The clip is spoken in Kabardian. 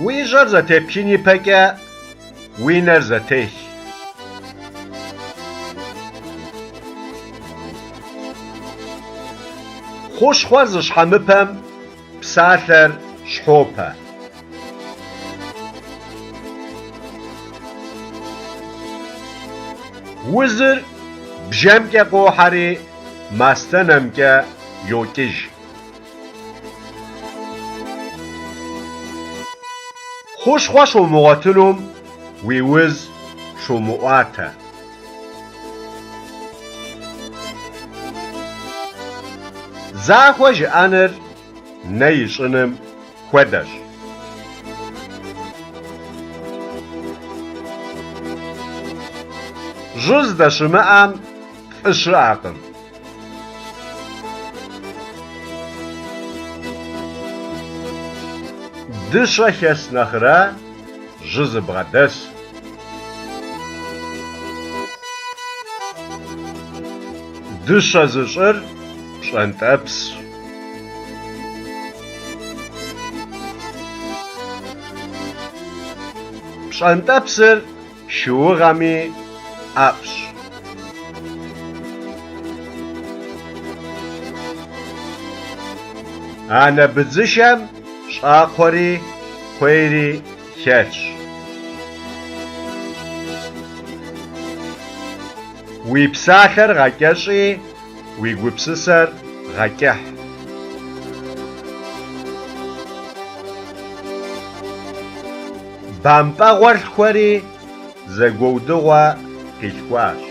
Уи жьэр зэтепхын ипэкӏэ уи нэр зэтелъ. Хущхъуэр зыщхьэмыпэм псалъэр щхьопэ. Узыр бжэмкӏэ къохьэри мастэнэмкӏэ йокӏыж. Хущхъуэ щумыгъуэтынум уи уз щумыӏуатэ. Захуэ жыӏэныр нэ ищӏыным хуэдэщ. Жьы здэщымыӏэм фӏы щыӏэкъым. Дыщэ хэлъ нэхърэ жьы зыбгъэдэс. Дыщэ зыщӏыр пщӏэнтӏэпс. Пщӏэнтӏэпсыр шыугъэми ӏэфӏщ. Анэ быдзыщэм щӏакхъуэри кхъуейри хэлъщ. Уи псалъэр гъэкӏэщӏи уи гупсысэр гъэкӏыхь. Бампӏэгъуэр лъхуэри зэгуэудыгъуэ къилъхуащ.